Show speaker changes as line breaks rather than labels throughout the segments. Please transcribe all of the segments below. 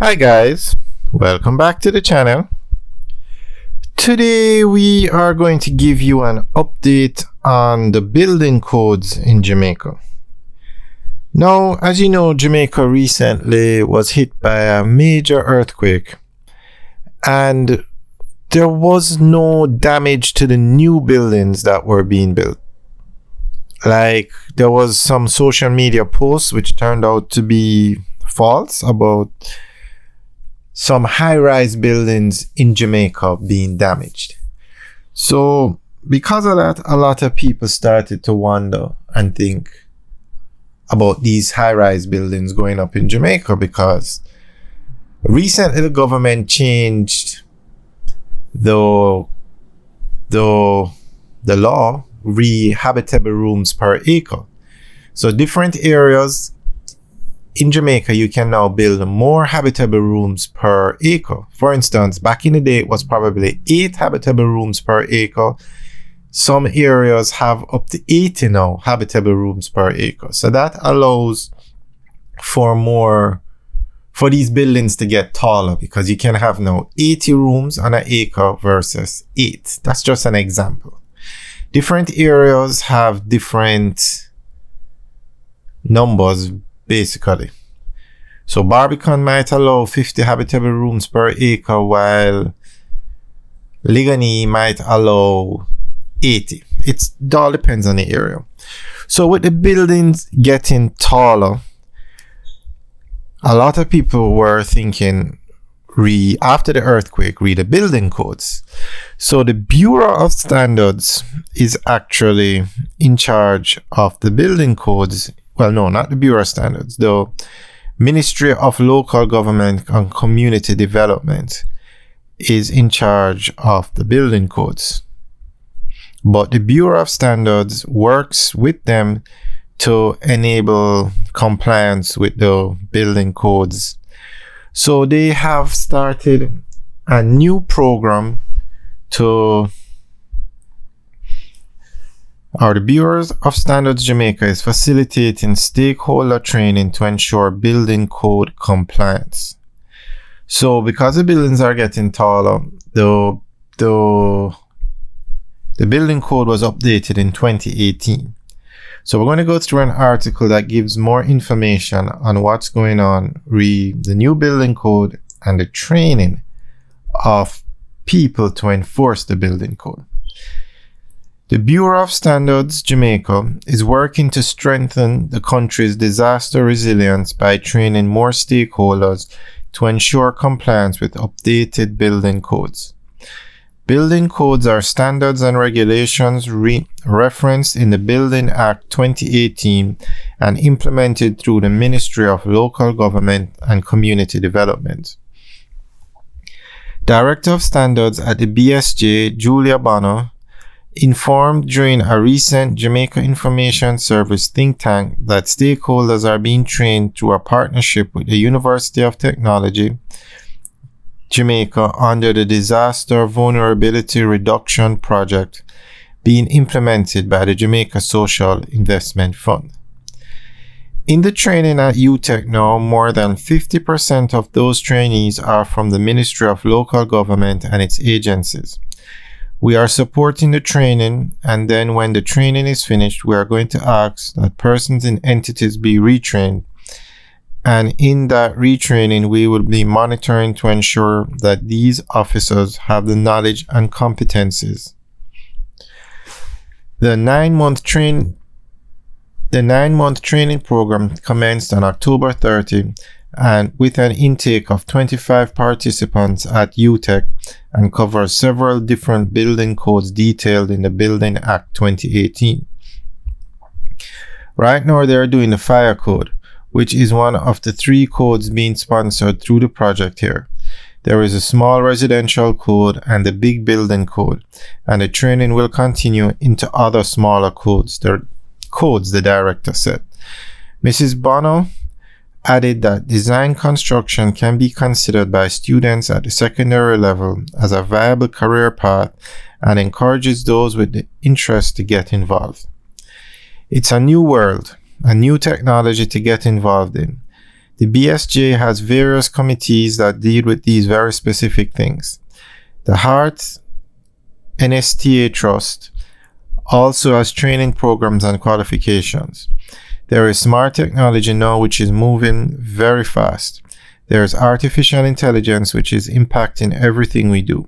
Hi guys, welcome back to the channel. Today we are going to give you an update on the building codes in Jamaica. Now, as you know, Jamaica recently was hit by a major earthquake and there was no damage to the new buildings that were being built. Like, there was some social media posts which turned out to be false about some high-rise buildings in Jamaica being damaged. So because of that, a lot of people started to wonder and think about these high-rise buildings going up in Jamaica, because recently the government changed the law habitable rooms per acre. So different areas in Jamaica, you can now build more habitable rooms per acre. For instance, back in the day, it was probably 8 habitable rooms per acre. Some areas have up to 80 now habitable rooms per acre. So that allows for these buildings to get taller, because you can have now 80 rooms on an acre versus 8. That's just an example. Different areas have different numbers, basically. So Barbican might allow 50 habitable rooms per acre, while Ligani might allow 80. It all depends on the area. So with the buildings getting taller, a lot of people were thinking, after the earthquake, read the building codes. So the Bureau of Standards is actually in charge of the building codes. Well, no, not the Bureau of Standards. The Ministry of Local Government and Community Development is in charge of the building codes. But the Bureau of Standards works with them to enable compliance with the building codes. So they have started a new program the Bureau of Standards Jamaica is facilitating stakeholder training to ensure building code compliance. So because the buildings are getting taller, the building code was updated in 2018. So we're going to go through an article that gives more information on what's going on, read the new building code and the training of people to enforce the building code. The Bureau of Standards Jamaica is working to strengthen the country's disaster resilience by training more stakeholders to ensure compliance with updated building codes. Building codes are standards and regulations referenced in the Building Act 2018 and implemented through the Ministry of Local Government and Community Development. Director of Standards at the BSJ, Julia Bonner, informed during a recent Jamaica Information Service think tank that stakeholders are being trained through a partnership with the University of Technology, Jamaica, under the Disaster Vulnerability Reduction Project being implemented by the Jamaica Social Investment Fund. In the training at UTech now, more than 50% of those trainees are from the Ministry of Local Government and its agencies. We are supporting the training, and then when the training is finished, we are going to ask that persons in entities be retrained. And in that retraining, we will be monitoring to ensure that these officers have the knowledge and competencies. The 9-month training program commenced on October 30 and with an intake of 25 participants at UTech and covers several different building codes detailed in the Building Act 2018. Right now they are doing the fire code, which is one of the 3 codes being sponsored through the project here. There is a small residential code and the big building code, and the training will continue into other smaller codes, the director said. Mrs. Bono added that design construction can be considered by students at the secondary level as a viable career path and encourages those with the interest to get involved. It's a new world, a new technology to get involved in. The BSJ has various committees that deal with these very specific things. The Heart NSTA Trust also has training programs and qualifications. There is smart technology now which is moving very fast. There is artificial intelligence which is impacting everything we do.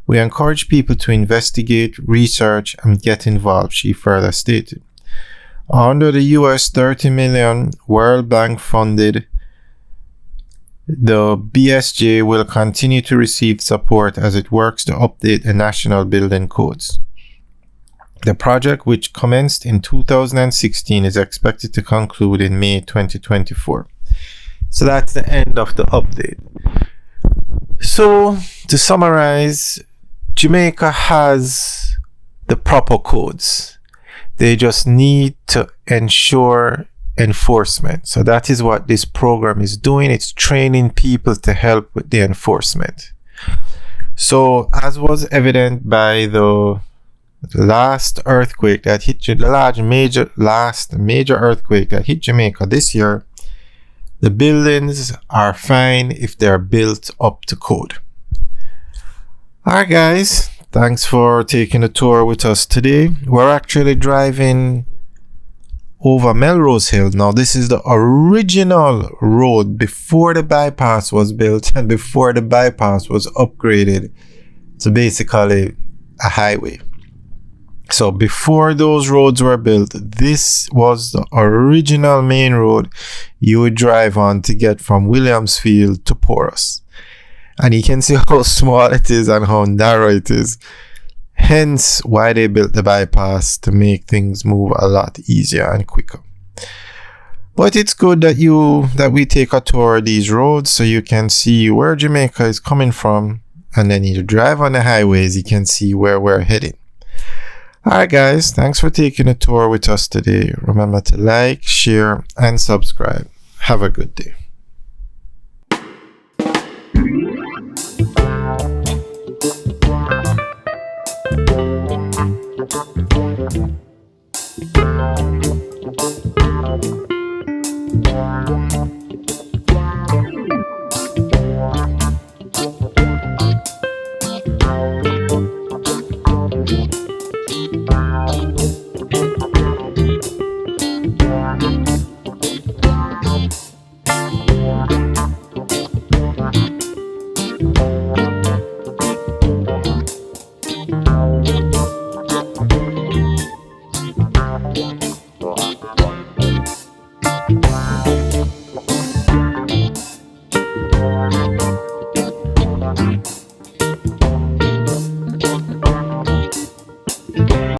We encourage people to investigate, research, and get involved, she further stated. Under the US $30 million World Bank funded, the BSJ will continue to receive support as it works to update the national building codes. The project, which commenced in 2016, is expected to conclude in May 2024. So that's the end of the update. So to summarize, Jamaica has the proper codes. They just need to ensure enforcement. So that is what this program is doing. It's training people to help with the enforcement. So as was evident by the last earthquake that hit the last major earthquake that hit Jamaica this year, the buildings are fine if they're built up to code. Alright guys, thanks for taking a tour with us today. We're actually driving over Melrose Hill. Now this is the original road before the bypass was built and before the bypass was upgraded to basically a highway. So before those roads were built, this was the original main road you would drive on to get from Williamsfield to Porus. And you can see how small it is and how narrow it is. Hence why they built the bypass, to make things move a lot easier and quicker. But it's good that we take a tour of these roads so you can see where Jamaica is coming from, and then you drive on the highways, you can see where we're heading. Alright guys, thanks for taking a tour with us today. Remember to like, share, and subscribe. Have a good day.